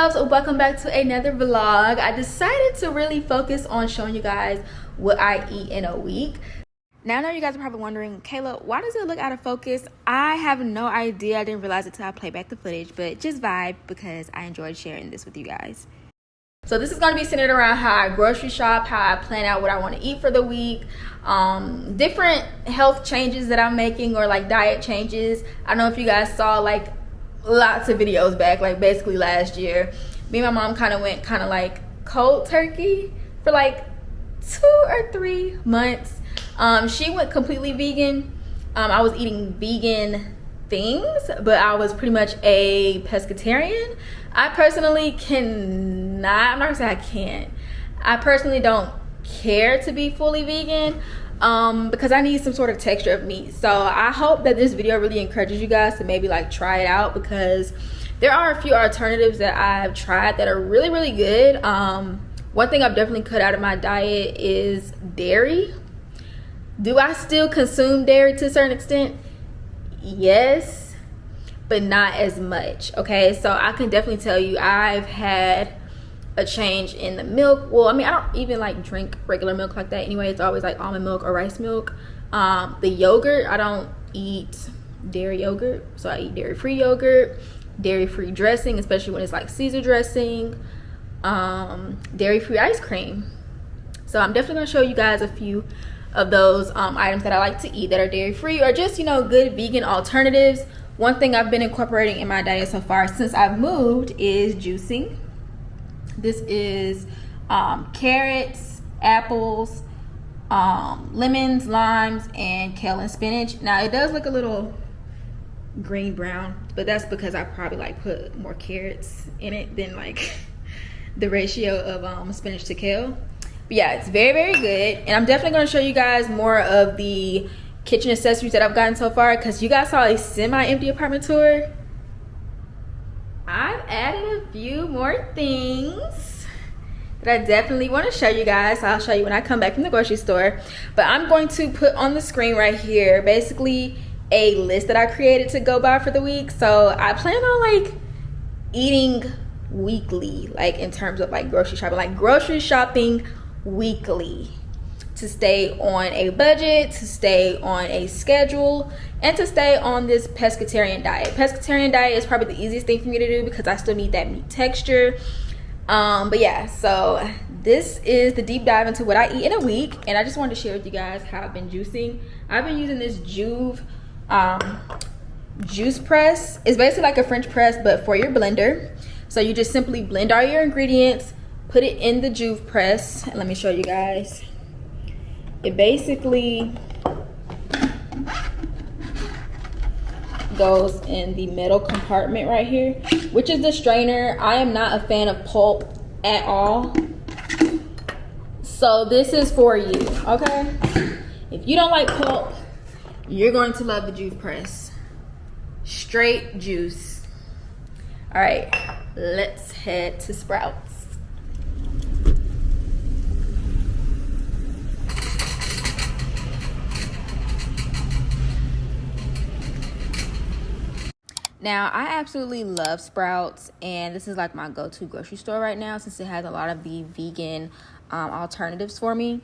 loves, welcome back to another vlog. I decided to really focus on showing you guys what I eat in a week. Now I know you guys are probably wondering, Kayla, why does it look out of focus? I have no idea. I didn't realize it till I played back the footage, but just vibe because I enjoyed sharing this with you guys. So this is going to be centered around how I grocery shop, how I plan out what I want to eat for the week, different health changes that I'm making, or like diet changes. I don't know if you guys saw like lots of videos back, like basically last year, me and my mom kind of went like cold turkey for like 2 or 3 months. She went completely vegan. I was eating vegan things, but I was pretty much a pescatarian. I personally cannot, I'm not gonna say I can't, I personally don't care to be fully vegan because I need some sort of texture of meat. So I hope that this video really encourages you guys to maybe like try it out, because there are a few alternatives that I've tried that are really good. One thing I've definitely cut out of my diet is dairy. Do I still consume dairy to a certain extent? Yes, but not as much. Okay, so I can definitely tell you I've had a change in the milk. Well, I mean, I don't even like drink regular milk like that anyway. It's always like almond milk or rice milk. The yogurt, I don't eat dairy yogurt, so I eat dairy-free yogurt, dairy-free dressing, especially when it's like Caesar dressing, dairy-free ice cream. So I'm definitely gonna show you guys a few of those items that I like to eat that are dairy-free, or just, you know, good vegan alternatives. One thing I've been incorporating in my diet so far since I've moved is juicing. This is carrots, apples, lemons, limes, and kale and spinach. Now it does look a little green brown, but that's because I probably like put more carrots in it than like the ratio of spinach to kale. But yeah, it's very good, and I'm definitely going to show you guys more of the kitchen accessories that I've gotten so far, because you guys saw a semi-empty apartment tour. I've added a few more things that I definitely want to show you guys. So I'll show you when I come back from the grocery store. But I'm going to put on the screen right here basically a list that I created to go by for the week. So I plan on like eating weekly, like in terms of like grocery shopping weekly, to stay on a budget, to stay on a schedule, and to stay on this pescatarian diet. Pescatarian diet is probably the easiest thing for me to do because I still need that meat texture. But yeah, so this is the deep dive into what I eat in a week, and I just wanted to share with you guys how I've been juicing. I've been using this Juve juice press. It's basically like a French press but for your blender. So you just simply blend all your ingredients, put it in the Juve press, and let me show you guys. It basically goes in the metal compartment right here, which is the strainer. I am not a fan of pulp at all, so this is for you, okay? If you don't like pulp, you're going to love the Juve press. Straight juice. All right, let's head to Sprouts. Now, I absolutely love Sprouts, and this is like my go-to grocery store right now since it has a lot of the vegan alternatives for me.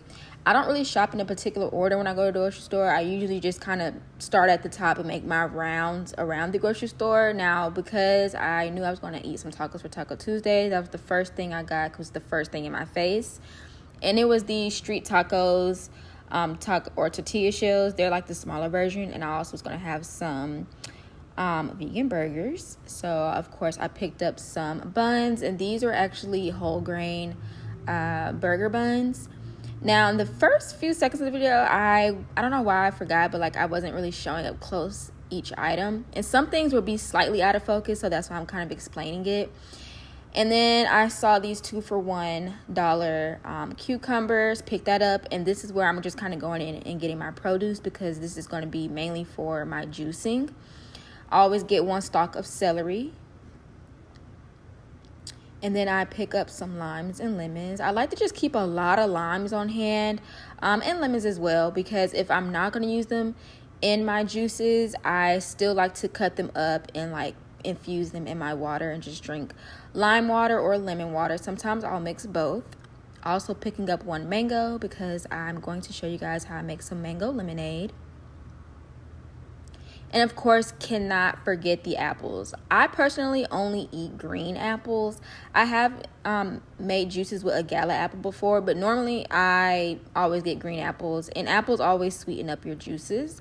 I don't really shop in a particular order when I go to the grocery store. I usually just kind of start at the top and make my rounds around the grocery store. Now, because I knew I was going to eat some tacos for Taco Tuesday, that was the first thing I got, because the first thing in my face. And it was the street tacos, or tortilla shells. They're like the smaller version, and I also was going to have some vegan burgers. So of course I picked up some buns, and these are actually whole grain burger buns. Now in the first few seconds of the video, I don't know why I forgot, but like I wasn't really showing up close each item, and some things would be slightly out of focus, so that's why I'm kind of explaining it. And then I saw these 2 for $1 cucumbers, picked that up, and this is where I'm just kind of going in and getting my produce, because this is going to be mainly for my juicing. I always get 1 stalk of celery. And then I pick up some limes and lemons. I like to just keep a lot of limes on hand, and lemons as well, because if I'm not going to use them in my juices, I still like to cut them up and like infuse them in my water and just drink lime water or lemon water. Sometimes I'll mix both. Also picking up one mango because I'm going to show you guys how I make some mango lemonade. And of course, cannot forget the apples. I personally only eat green apples. I have made juices with a Kaela apple before, but normally I always get green apples. And apples always sweeten up your juices.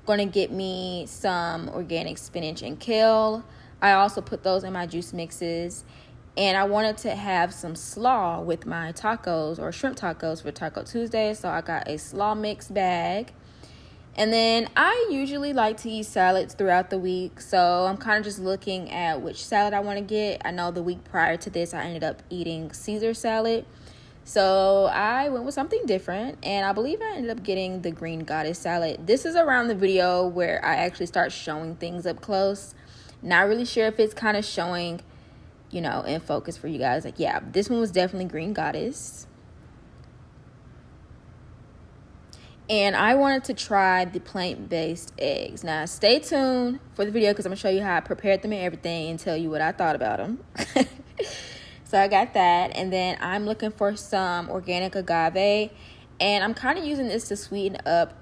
Gonna get me some organic spinach and kale. I also put those in my juice mixes. And I wanted to have some slaw with my tacos or shrimp tacos for Taco Tuesday. So I got a slaw mix bag. And then I usually like to eat salads throughout the week. So I'm kind of just looking at which salad I want to get. I know the week prior to this, I ended up eating Caesar salad. So I went with something different. And I believe I ended up getting the green goddess salad. This is around the video where I actually start showing things up close. Not really sure if it's kind of showing, you know, in focus for you guys. Like, yeah, this one was definitely green goddess. And I wanted to try the plant-based eggs. Now, stay tuned for the video because I'm going to show you how I prepared them and everything and tell you what I thought about them. So I got that. And then I'm looking for some organic agave. And I'm kind of using this to sweeten up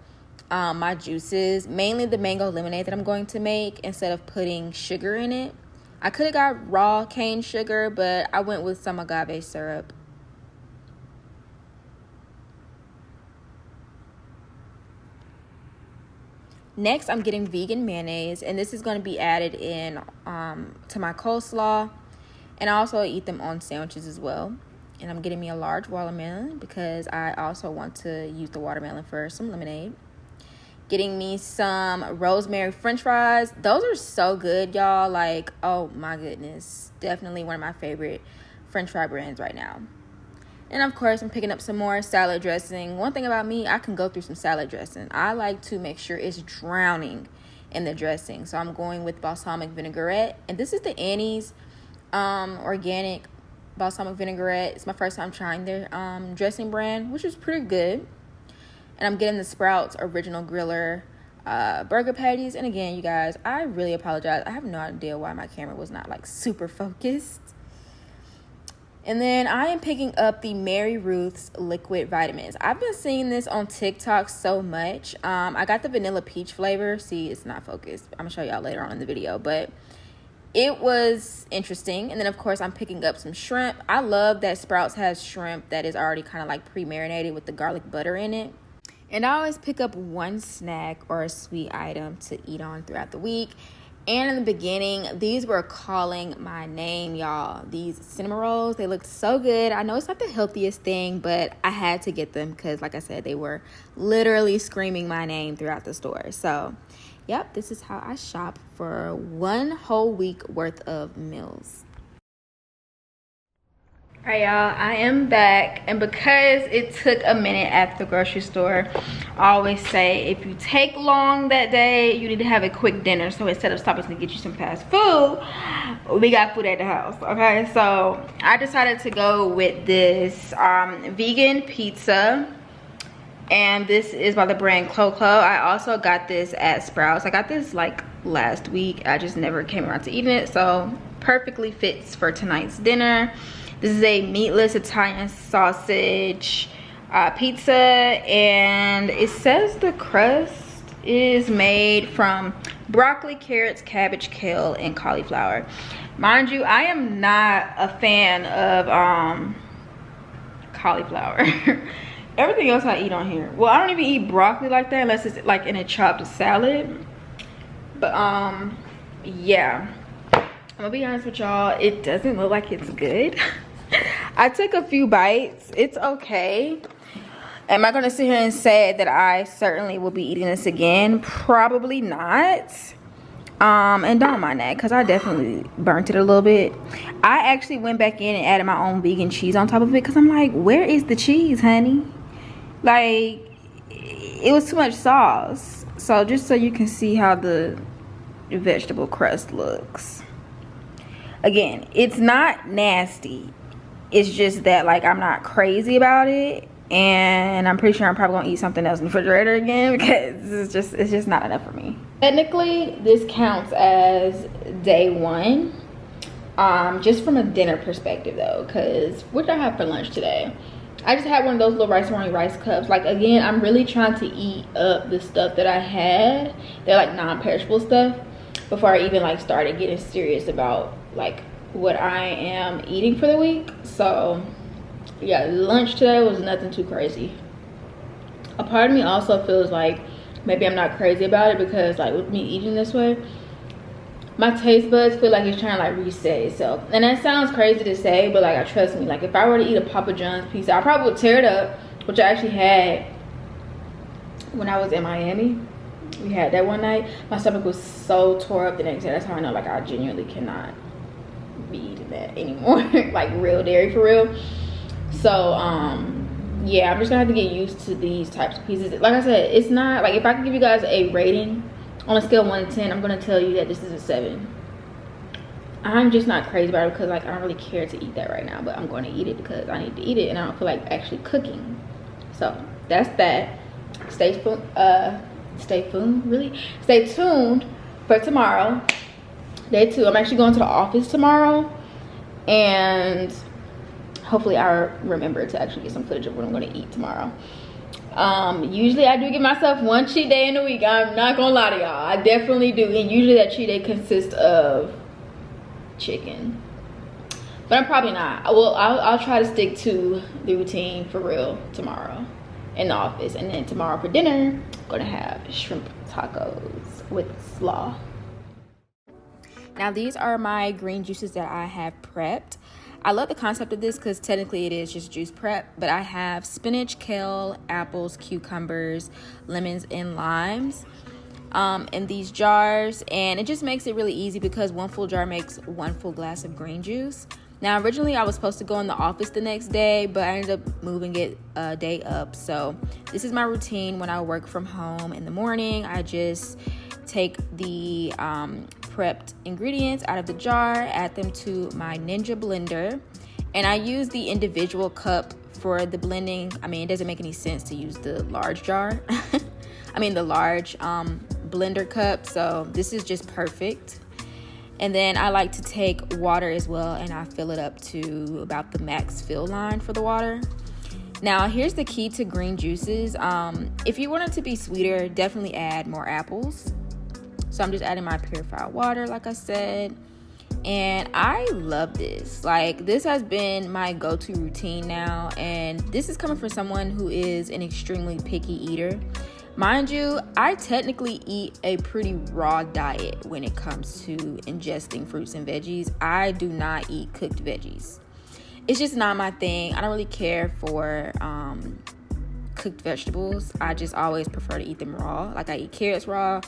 my juices. Mainly the mango lemonade that I'm going to make instead of putting sugar in it. I could have got raw cane sugar, but I went with some agave syrup. Next, I'm getting vegan mayonnaise, and this is going to be added in to my coleslaw, and I also eat them on sandwiches as well. And I'm getting me a large watermelon because I also want to use the watermelon for some lemonade. Getting me some rosemary french fries. Those are so good, y'all. Like, oh my goodness. Definitely one of my favorite french fry brands right now. And of course, I'm picking up some more salad dressing. One thing about me, I can go through some salad dressing. I like to make sure it's drowning in the dressing. So I'm going with balsamic vinaigrette. And this is the Annie's organic balsamic vinaigrette. It's my first time trying their dressing brand, which is pretty good. And I'm getting the Sprouts Original Griller burger patties. And again, you guys, I really apologize. I have no idea why my camera was not like super focused. And then I am picking up the Mary Ruth's liquid vitamins. I've been seeing this on TikTok so much. I got the vanilla peach flavor. See, it's not focused. I'm gonna show y'all later on in the video, but it was interesting. And then of course I'm picking up some shrimp. I love that Sprouts has shrimp that is already kind of like pre-marinated with the garlic butter in it. And I always pick up one snack or a sweet item to eat on throughout the week. And in the beginning, these were calling my name, y'all. These cinnamon rolls, they looked so good. I know it's not the healthiest thing, but I had to get them because, like I said, they were literally screaming my name throughout the store. So, yep, this is how I shop for one whole week worth of meals. All right, y'all, I am back, and because it took a minute at the grocery store, I always say if you take long that day, you need to have a quick dinner. So instead of stopping to get you some fast food, we got food at the house, okay? So I decided to go with this vegan pizza, and this is by the brand Coleslaw. I also got this at Sprouts. I got this like last week. I just never came around to eating it, so perfectly fits for tonight's dinner. This is a meatless Italian sausage pizza, and it says the crust is made from broccoli, carrots, cabbage, kale, and cauliflower. Mind you, I am not a fan of cauliflower. Everything else I eat on here. Well, I don't even eat broccoli like that unless it's like in a chopped salad. But yeah, I'm gonna be honest with y'all, it doesn't look like it's good. I took a few bites. It's okay. Am I gonna sit here and say that I certainly will be eating this again? Probably not. And don't mind that because I definitely burnt it a little bit. I actually went back in and added my own vegan cheese on top of it because I'm like, where is the cheese, honey? Like, it was too much sauce. So just so you can see how the vegetable crust looks. Again, it's not nasty. It's just that, like, I'm not crazy about it. and I'm pretty sure I'm probably gonna eat something else in the refrigerator again because it's just not enough for me. Technically, this counts as day 1, just from a dinner perspective though, because what did I have for lunch today? I just had one of those little rice cups. Like, again, I'm really trying to eat up the stuff that I had. They're like non-perishable stuff before I even like started getting serious about like what I am eating for the week. So yeah, lunch today was nothing too crazy. A part of me also feels like maybe I'm not crazy about it because like with me eating this way, my taste buds feel like it's trying to like reset itself. And that sounds crazy to say, but like, trust me, like if I were to eat a Papa John's pizza, I probably would tear it up, which I actually had when I was in Miami. We had that one night. My stomach was so tore up the next day. That's how I know like I genuinely cannot be eating that anymore. Like real dairy for real. So yeah, I'm just gonna have to get used to these types of pizzas. Like I said, it's not like, if I can give you guys a rating on a scale of 1 to 10, I'm gonna tell you that this is a 7. I'm just not crazy about it because like I don't really care to eat that right now, but I'm going to eat it because I need to eat it and I don't feel like actually cooking. So that's that. Stay tuned for tomorrow, day 2. I'm actually going to the office tomorrow, and hopefully I remember to actually get some footage of what I'm going to eat tomorrow. Usually I do give myself one cheat day in a week. I'm not gonna lie to y'all, I definitely do, and usually that cheat day consists of chicken, but I'm probably not. I'll try to stick to the routine for real tomorrow in the office, and then tomorrow for dinner I'm gonna have shrimp tacos with slaw. Now these are my green juices that I have prepped. I love the concept of this because technically it is just juice prep, but I have spinach, kale, apples, cucumbers, lemons, and limes in these jars, and it just makes it really easy because one full jar makes 1 full glass of green juice. Now originally I was supposed to go in the office the next day, but I ended up moving it a day up. So this is my routine when I work from home in the morning. I just take the prepped ingredients out of the jar, add them to my Ninja blender, and I use the individual cup for the blending. I mean, it doesn't make any sense to use the large jar. I mean the large blender cup, so this is just perfect. And then I like to take water as well, and I fill it up to about the max fill line for the water. Now here's the key to green juices. If you want it to be sweeter, definitely add more apples. So I'm just adding my purified water, like I said, and I love this. Like, this has been my go-to routine now, and this is coming from someone who is an extremely picky eater. Mind you, I technically eat a pretty raw diet when it comes to ingesting fruits and veggies. I do not eat cooked veggies. It's just not my thing. I don't really care for cooked vegetables. I just always prefer to eat them raw. Like, I eat carrots raw,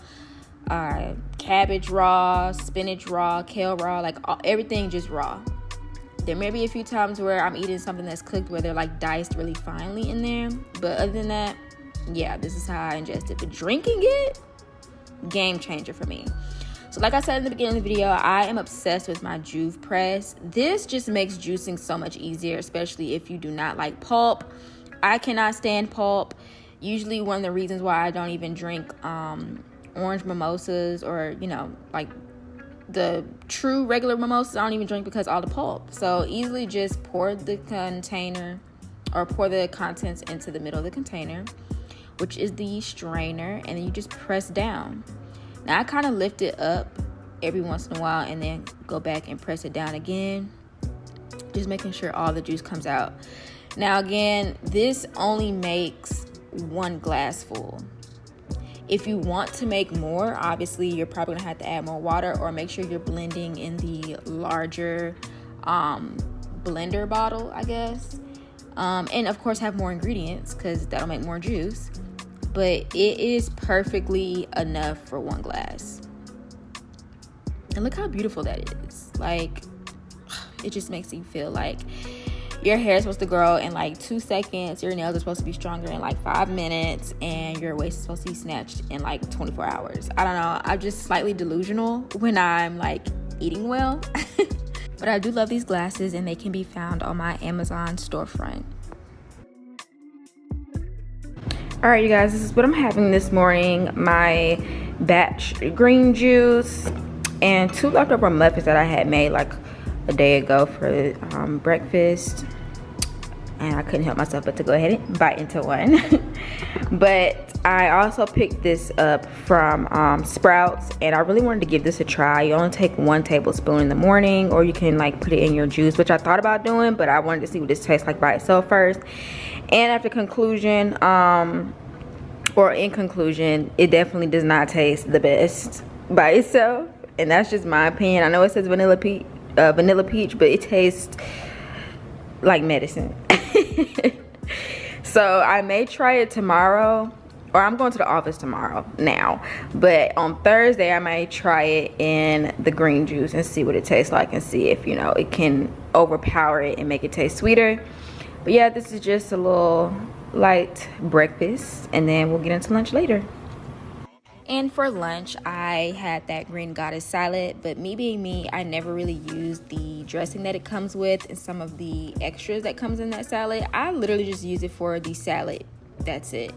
cabbage raw, spinach raw, kale raw, like everything just raw. There may be a few times where I'm eating something that's cooked where they're like diced really finely in there, but other than that, yeah, this is how I ingest it. But drinking it, game changer for me. So like I said in the beginning of the video, I am obsessed with my Juve press. This just makes juicing so much easier, especially if you do not like pulp. I cannot stand pulp. Usually one of the reasons why I don't even drink orange mimosas, or like the true regular mimosas, I don't even drink because all the pulp. So easily just pour the container, or pour the contents into the middle of the container, which is the strainer, and then you just press down. Now I kind of lift it up every once in a while and then go back and press it down again, just making sure all the juice comes out. Now again, this only makes 1 glass full. If you want to make more, obviously you're probably gonna have to add more water, or make sure you're blending in the larger blender bottle, I guess. And of course have more ingredients, because that'll make more juice. But it is perfectly enough for 1 glass. And look how beautiful that is. Like, it just makes you feel like your hair is supposed to grow in like 2 seconds, your nails are supposed to be stronger in like 5 minutes, and your waist is supposed to be snatched in like 24 hours. I don't know, I'm just slightly delusional when I'm like eating well. But I do love these glasses, and they can be found on my Amazon storefront. All right, you guys, this is what I'm having this morning. My batch green juice and 2 leftover muffins that I had made like a day ago for breakfast. And I couldn't help myself but to go ahead and bite into one. But I also picked this up from Sprouts, and I really wanted to give this a try. You only take 1 tablespoon in the morning, or you can like put it in your juice, which I thought about doing, but I wanted to see what this tastes like by itself first. And after conclusion, or in conclusion, it definitely does not taste the best by itself, and that's just my opinion. I know it says vanilla peach, but it tastes like medicine. So I may try it tomorrow, or I'm going to the office tomorrow now, but on Thursday I might try it in the green juice and see what it tastes like, and see if, you know, it can overpower it and make it taste sweeter. But yeah, this is just a little light breakfast, and then we'll get into lunch later. And for lunch, I had that green goddess salad, but me being me, I never really used the dressing that it comes with and some of the extras that comes in that salad. I literally just use it for the salad. That's it.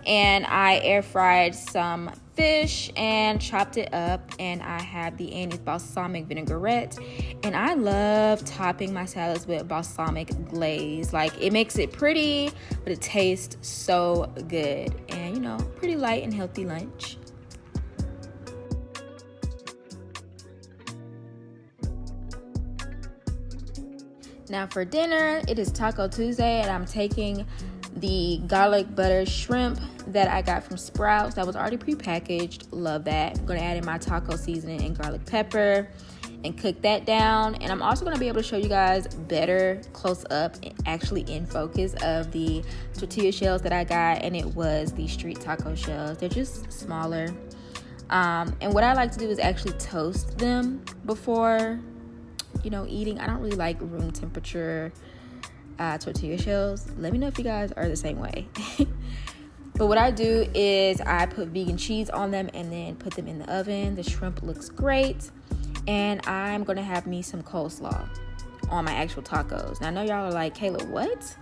And I air fried some fish and chopped it up, and I have the Annie's balsamic vinaigrette, and I love topping my salads with balsamic glaze. Like, it makes it pretty, but it tastes so good, and you know, pretty light and healthy lunch. Now for dinner, it is Taco Tuesday, and I'm taking the garlic butter shrimp that I got from Sprouts that was already prepackaged. Love that. I'm gonna add in my taco seasoning and garlic pepper and cook that down. And I'm also gonna be able to show you guys better close up, actually in focus, of the tortilla shells that I got, and it was the street taco shells. They're just smaller. And what I like to do is actually toast them before, you know, eating. I don't really like room temperature tortilla shells. Let me know if you guys are the same way. But what I do is I put vegan cheese on them and then put them in the oven. The shrimp looks great, and I'm gonna have me some coleslaw on my actual tacos. Now I know y'all are like, Kayla, what?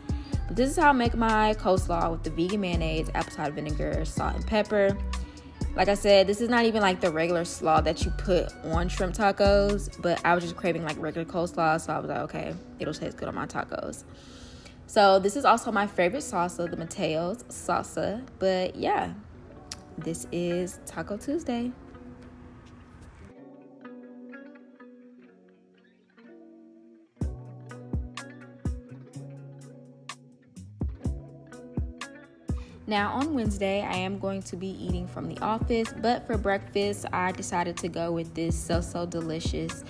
But this is how I make my coleslaw, with the vegan mayonnaise, apple cider vinegar, salt and pepper. Like I said, this is not even like the regular slaw that you put on shrimp tacos, but I was just craving like regular coleslaw, so I was like, okay, it'll taste good on my tacos. So this is also my favorite salsa, the Mateo's salsa. But yeah, this is Taco Tuesday. Now on Wednesday, I am going to be eating from the office, but for breakfast, I decided to go with this so delicious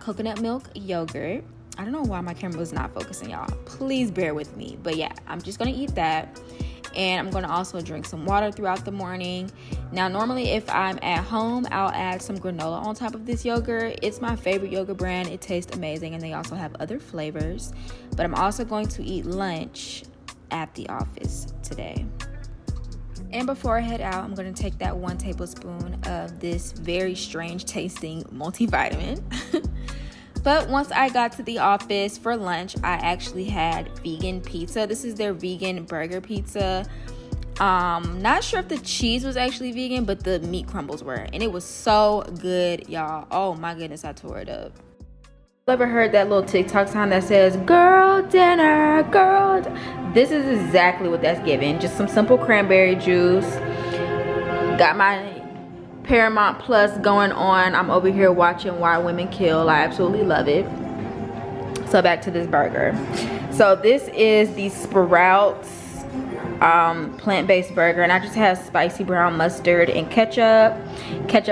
coconut milk yogurt. I don't know why my camera was not focusing, y'all. Please bear with me. But yeah, I'm just gonna eat that, and I'm gonna also drink some water throughout the morning. Now, normally if I'm at home, I'll add some granola on top of this yogurt. It's my favorite yogurt brand. It tastes amazing, and they also have other flavors. But I'm also going to eat lunch at the office today. And before I head out, I'm going to take that 1 tablespoon of this very strange tasting multivitamin. But once I got to the office for lunch, I actually had vegan pizza. This is their vegan burger pizza. Not sure if the cheese was actually vegan, but the meat crumbles were, and it was so good, y'all. Oh my goodness, I tore it up. Ever heard that little TikTok sign that says girl dinner, girl? This is exactly what that's giving. Just some simple cranberry juice. Got my Paramount Plus going on. I'm over here watching Why Women Kill. I absolutely love it. So back to this burger. So this is the Sprouts plant-based burger, and I just have spicy brown mustard and ketchup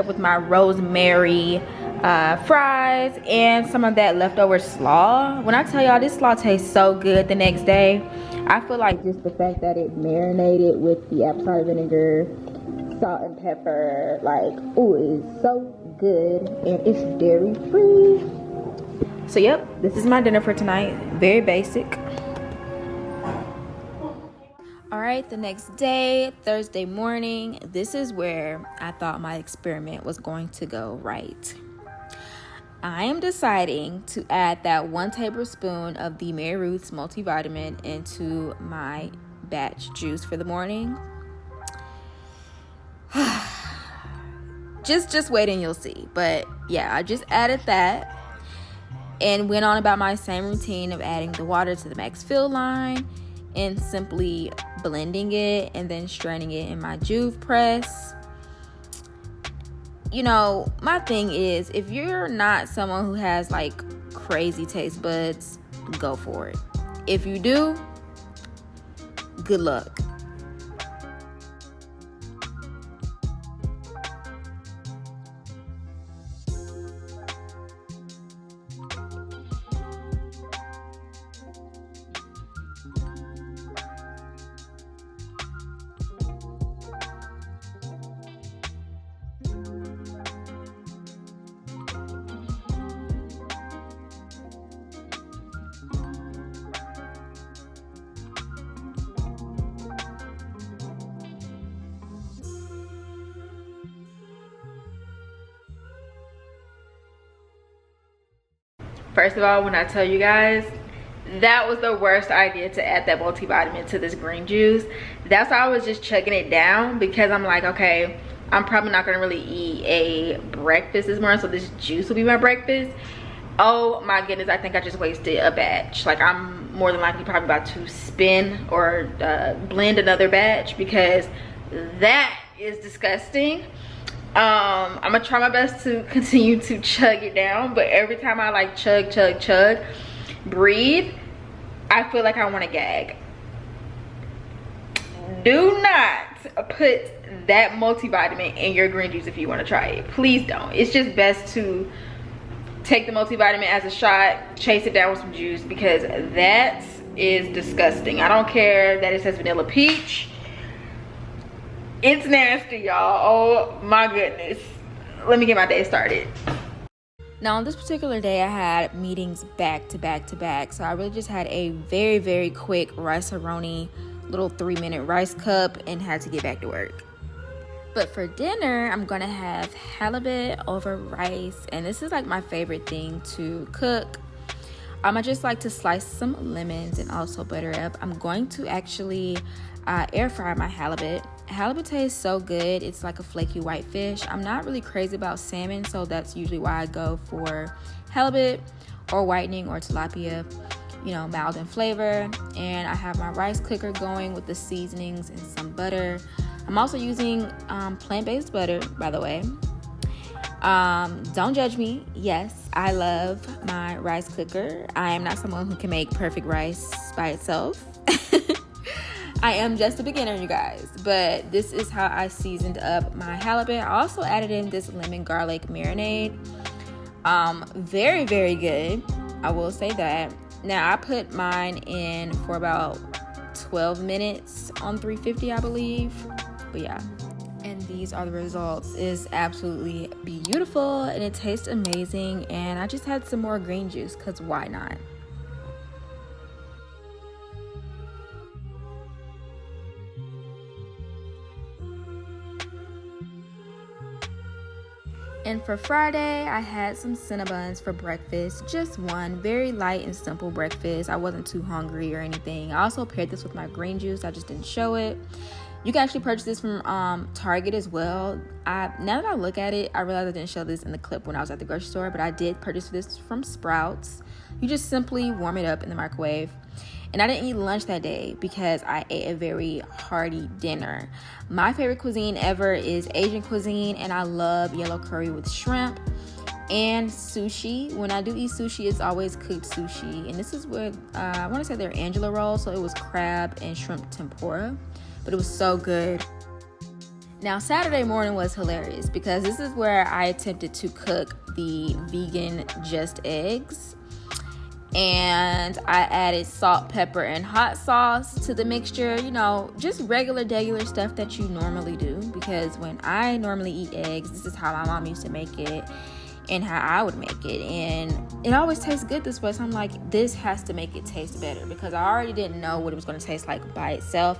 with my rosemary fries and some of that leftover slaw. When I tell y'all, this slaw tastes so good the next day. I feel like just the fact that it marinated with the apple cider vinegar, salt and pepper, like, ooh, it is so good, and it's dairy free. So yep, this is my dinner for tonight. Very basic. All right, the next day, Thursday morning, this is where I thought my experiment was going to go right. I am deciding to add that 1 tablespoon of the Mary Ruth's multivitamin into my batch juice for the morning. just wait and you'll see. But yeah, I just added that and went on about my same routine of adding the water to the max fill line and simply blending it and then straining it in my Juve press. You know, my thing is, if you're not someone who has like crazy taste buds, go for it. If you do, good luck. First of all, when I tell you guys, that was the worst idea to add that multivitamin to this green juice. That's why I was just chugging it down, because I'm like, okay, I'm probably not gonna really eat a breakfast this morning, so this juice will be my breakfast. Oh my goodness, I think I just wasted a batch. Like, I'm more than likely probably about to spin or blend another batch, because that is disgusting. I'm gonna try my best to continue to chug it down, but every time I like chug, breathe, I feel like I want to gag. Do not put that multivitamin in your green juice if you want to try it. Please don't. It's just best to take the multivitamin as a shot, chase it down with some juice, because that is disgusting. I don't care that it says vanilla peach. It's nasty, y'all. Oh my goodness. Let me get my day started. Now, on this particular day, I had meetings back to back. So I really just had a very, very quick rice-a-roni, little 3-minute rice cup, and had to get back to work. But for dinner, I'm gonna have halibut over rice. And this is like my favorite thing to cook. I just like to slice some lemons and also butter it up. I'm going to actually air fry my halibut. Halibut tastes so good. It's like a flaky white fish. I'm not really crazy about salmon, so that's usually why I go for halibut or whitening or tilapia, you know, mild in flavor. And I have my rice cooker going with the seasonings and some butter. I'm also using plant-based butter, by the way. Don't judge me. Yes, I love my rice cooker. I am not someone who can make perfect rice by itself. I am just a beginner, you guys, but this is how I seasoned up my halibut. I also added in this lemon garlic marinade. Very, very good. I will say that. Now, I put mine in for about 12 minutes on 350, I believe. But yeah. And these are the results. It's absolutely beautiful and it tastes amazing. And I just had some more green juice, because why not? And for Friday, I had some Cinnabons for breakfast. Just one, very light and simple breakfast. I wasn't too hungry or anything. I also paired this with my green juice. I just didn't show it. You can actually purchase this from Target as well. Now that I look at it, I realize I didn't show this in the clip when I was at the grocery store, but I did purchase this from Sprouts. You just simply warm it up in the microwave. And I didn't eat lunch that day because I ate a very hearty dinner. My favorite cuisine ever is Asian cuisine, and I love yellow curry with shrimp and sushi. When I do eat sushi, it's always cooked sushi. And this is where, I want to say they're Angela rolls, so it was crab and shrimp tempura. But it was so good. Now, Saturday morning was hilarious because this is where I attempted to cook the vegan just eggs. And I added salt, pepper, and hot sauce to the mixture. You know, just regular stuff that you normally do. Because when I normally eat eggs, this is how my mom used to make it and how I would make it. And it always tastes good this way. So I'm like, this has to make it taste better. Because I already didn't know what it was going to taste like by itself.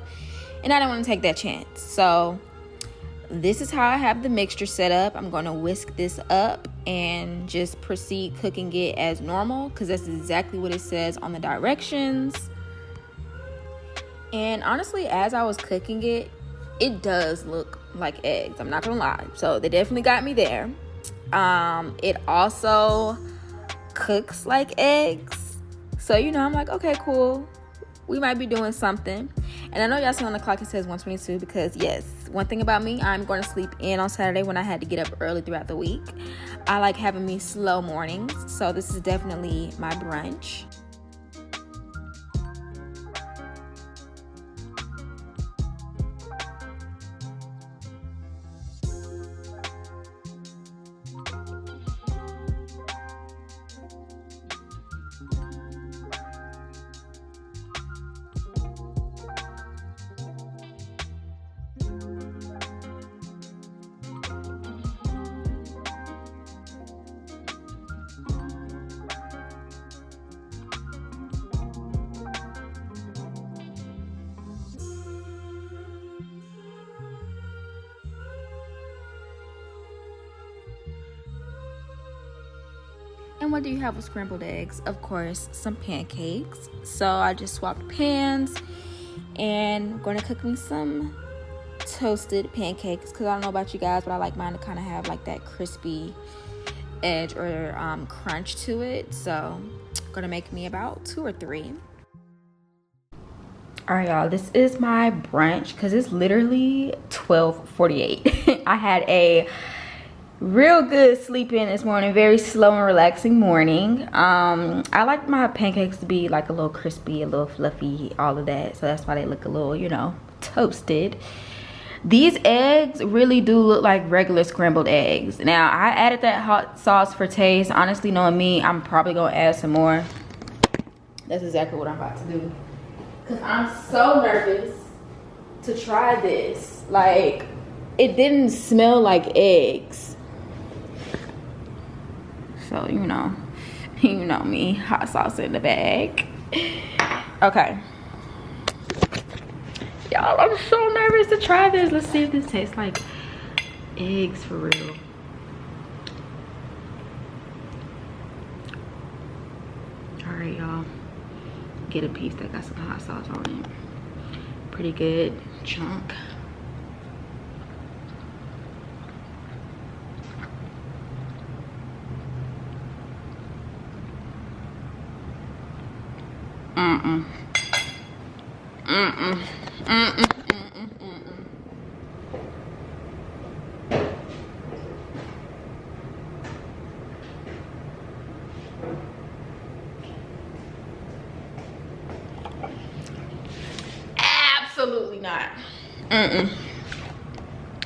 And I didn't want to take that chance. So this is how I have the mixture set up. I'm going to whisk this up and just proceed cooking it as normal because that's exactly what it says on the directions. And honestly, as I was cooking it, it does look like eggs. I'm not gonna lie. So they definitely got me there. It also cooks like eggs. So, you know, I'm like, okay, cool. We might be doing something. And I know y'all see on the clock it says 1:22 because, yes, one thing about me, I'm going to sleep in on Saturday when I had to get up early throughout the week. I like having me slow mornings. So this is definitely my brunch. And what do you have with scrambled eggs? Of course, some pancakes. So I just swapped pans and I'm going to cook me some toasted pancakes because I don't know about you guys, but I like mine to kind of have like that crispy edge or crunch to it. So I'm going to make me about 2 or 3. All right, y'all, this is my brunch because it's literally 12:48. I had a real good sleep in this morning, very slow and relaxing morning. I like my pancakes to be like a little crispy, a little fluffy, all of that. So that's why they look a little, you know, toasted. These eggs really do look like regular scrambled eggs. Now, I added that hot sauce for taste. Honestly, knowing me, I'm probably gonna add some more. That's exactly what I'm about to do. Cause I'm so nervous to try this. Like, it didn't smell like eggs. So, you know me, hot sauce in the bag. Okay. Y'all, I'm so nervous to try this. Let's see if this tastes like eggs for real. All right, y'all. Get a piece that got some hot sauce on it. Pretty good chunk. Absolutely not.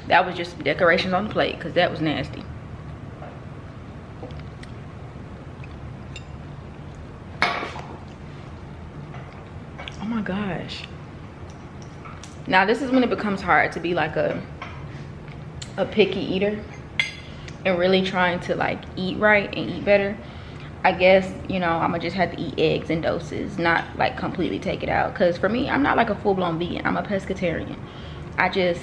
That was just decorations on the plate because that was nasty. Oh my gosh. Now this is when it becomes hard to be like a picky eater and really trying to like eat right and eat better. I guess, you know, I'm gonna just have to eat eggs in doses, not like completely take it out. Because for me, I'm not like a full-blown vegan. I'm a pescatarian. I just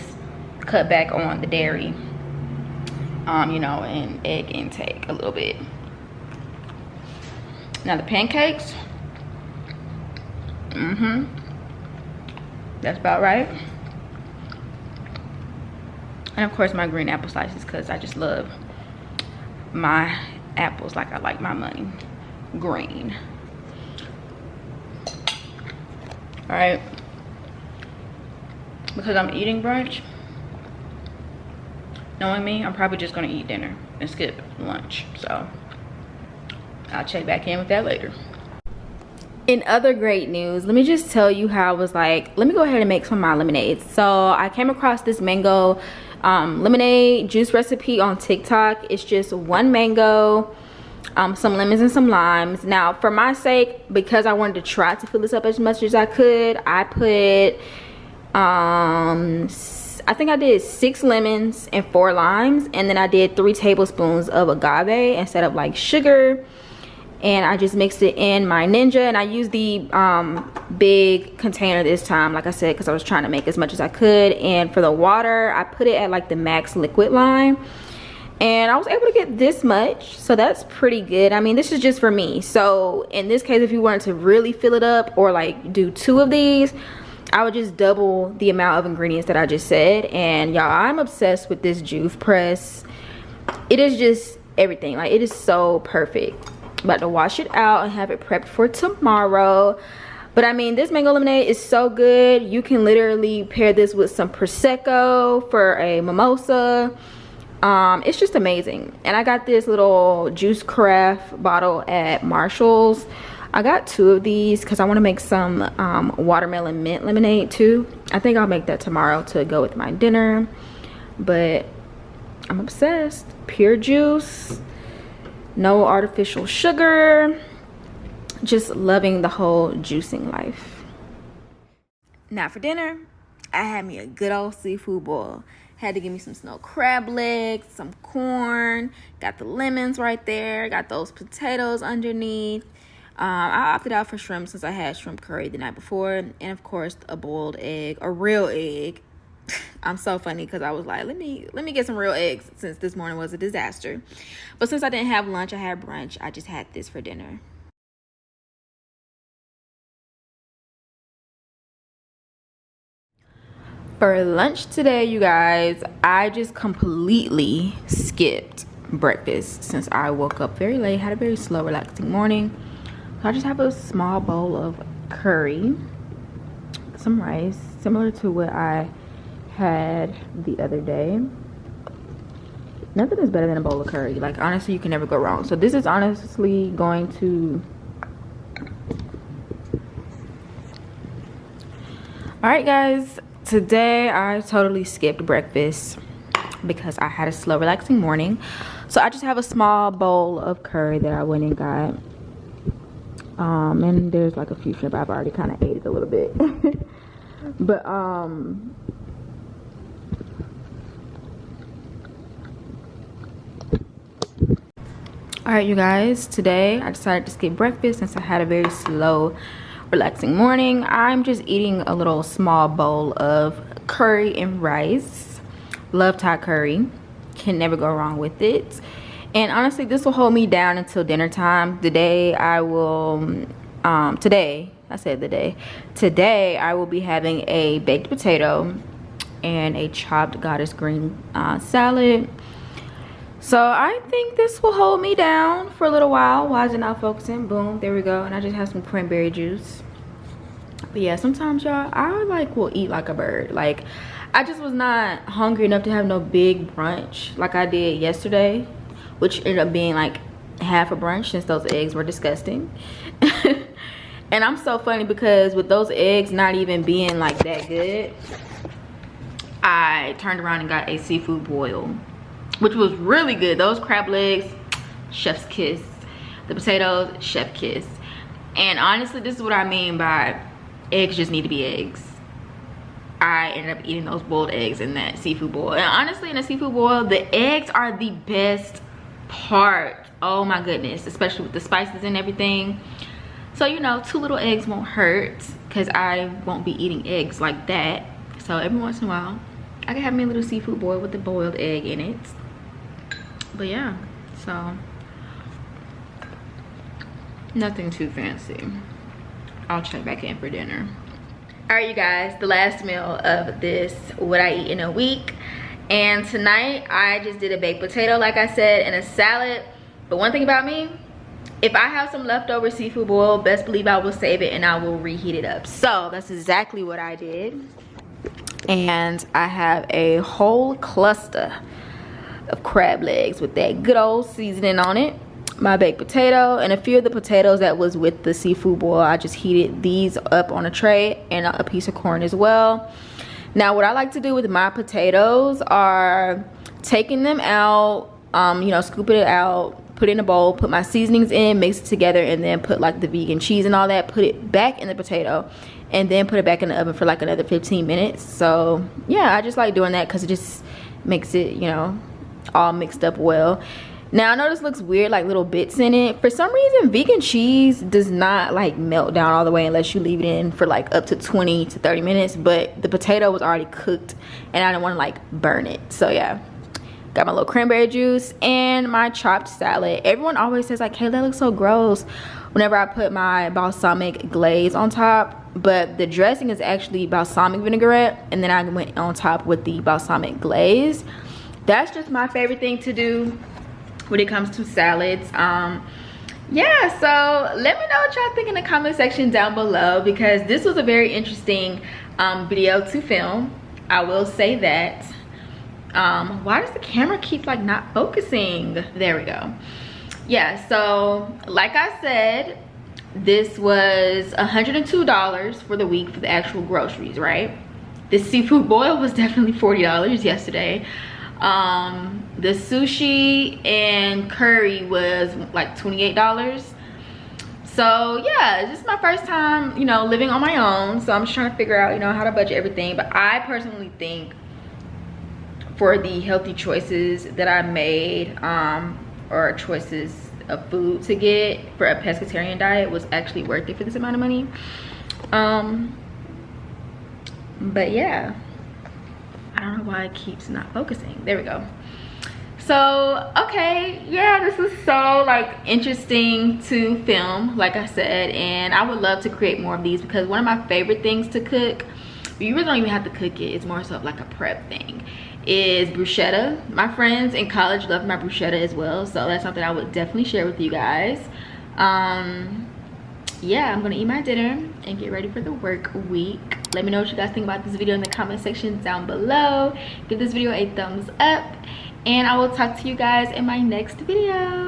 cut back on the dairy, you know, and egg intake a little bit. Now the pancakes, that's about right. And of course my green apple slices because I just love my apples like I like my money green. All right, because I'm eating brunch, knowing me, I'm probably just gonna eat dinner and skip lunch. So I'll check back in with that later. In other great news, let me just tell you how I was like, let me go ahead and make some of my lemonades. So I came across this mango lemonade juice recipe on TikTok. It's just 1 mango, some lemons and some limes. Now for my sake, because I wanted to try to fill this up as much as I could, I put I think I did 6 lemons and 4 limes, and then I did 3 tablespoons of agave instead of like sugar. And I just mixed it in my Ninja, and I used the big container this time, like I said, because I was trying to make as much as I could. And for the water, I put it at like the max liquid line, and I was able to get this much, so that's pretty good. I mean, this is just for me. So in this case, if you wanted to really fill it up or like do 2 of these, I would just double the amount of ingredients that I just said. And y'all, I'm obsessed with this juice press. It is just everything. Like, it is so perfect. About to wash it out and have it prepped for tomorrow. But I mean, this mango lemonade is so good. You can literally pair this with some Prosecco for a mimosa. It's just amazing. And I got this little juice carafe bottle at Marshall's. I got 2 of these because I want to make some watermelon mint lemonade too. I think I'll make that tomorrow to go with my dinner. But I'm obsessed. Pure juice, no artificial sugar. Just loving the whole juicing life. Now for dinner, I had me a good old seafood boil. Had to give me some snow crab legs, some corn, got the lemons right there, got those potatoes underneath. I opted out for shrimp since I had shrimp curry the night before, and of course a boiled egg, a real egg. I'm so funny because I was like, let me get some real eggs since this morning was a disaster. But since I didn't have lunch, I had brunch. I just had this for dinner. For lunch today, you guys, I just completely skipped breakfast since I woke up very late, had a very slow, relaxing morning. So I just have a small bowl of curry, some rice, similar to what I had the other day. Nothing is better than a bowl of curry. Like, honestly, you can never go wrong. So this is honestly going to... Alright, guys. Today I totally skipped breakfast because I had a slow, relaxing morning. So I just have a small bowl of curry that I went and got. And there's like a few shrimp. I've already kind of ate it a little bit. But alright, you guys, today I decided to skip breakfast since I had a very slow, relaxing morning. I'm just eating a little small bowl of curry and rice. Love Thai curry, can never go wrong with it. And honestly, this will hold me down until dinner time. Today I will today I will be having a baked potato and a chopped goddess green salad. So I think this will hold me down for a little while. Why is it not focusing? Boom, there we go. And I just have some cranberry juice. But yeah, sometimes y'all, I like will eat like a bird. Like, I just was not hungry enough to have no big brunch like I did yesterday, which ended up being like half a brunch since those eggs were disgusting. And I'm so funny because with those eggs not even being like that good, I turned around and got a seafood boil, which was really good. Those crab legs, chef's kiss. The potatoes, chef kiss. And honestly, this is what I mean by eggs just need to be eggs. I ended up eating those boiled eggs in that seafood boil. And honestly, in a seafood boil, the eggs are the best part. Oh my goodness, especially with the spices and everything. So, you know, 2 little eggs won't hurt because I won't be eating eggs like that. So every once in a while, I can have me a little seafood boil with the boiled egg in it. But yeah, so nothing too fancy. I'll check back in for dinner. All right, you guys, the last meal of this what I eat in a week. And tonight I just did a baked potato, like I said, and a salad. But one thing about me, if I have some leftover seafood boil, best believe I will save it and I will reheat it up. So that's exactly what I did. And I have a whole cluster of crab legs with that good old seasoning on it, my baked potato, and a few of the potatoes that was with the seafood boil. I just heated these up on a tray, and a piece of corn as well. Now what I like to do with my potatoes are taking them out, you know, scooping it out, put it in a bowl, put my seasonings in, mix it together, and then put like the vegan cheese and all that, put it back in the potato, and then put it back in the oven for like another 15 minutes. So yeah, I just like doing that because it just makes it, you know, all mixed up well. Now I know this looks weird, like little bits in it. For some reason, vegan cheese does not like melt down all the way unless you leave it in for like up to 20 to 30 minutes. But the potato was already cooked and I didn't want to like burn it. So yeah, got my little cranberry juice and my chopped salad. Everyone always says like, hey, that looks so gross whenever I put my balsamic glaze on top, but the dressing is actually balsamic vinaigrette, and then I went on top with the balsamic glaze. That's just my favorite thing to do when it comes to salads. Yeah, so let me know what y'all think in the comment section down below, because this was a very interesting video to film. I will say that. Why does the camera keep like not focusing? There we go. Yeah, so like I said, this was $102 for the week for the actual groceries, right? The seafood boil was definitely $40 yesterday. The sushi and curry was like $28. So yeah, this is my first time, you know, living on my own, so I'm just trying to figure out, you know, how to budget everything. But I personally think for the healthy choices that I made, or choices of food to get for a pescatarian diet, was actually worth it for this amount of money. But yeah, I don't know why it keeps not focusing. There we go. So okay, yeah, this was so like interesting to film, like I said, and I would love to create more of these, because one of my favorite things to cook, you really don't even have to cook it, it's more so like a prep thing, is bruschetta. My friends in college love my bruschetta as well, so that's something I would definitely share with you guys. Yeah, I'm gonna eat my dinner and get ready for the work week. Let me know what you guys think about this video in the comment section down below. Give this video a thumbs up, and I will talk to you guys in my next video.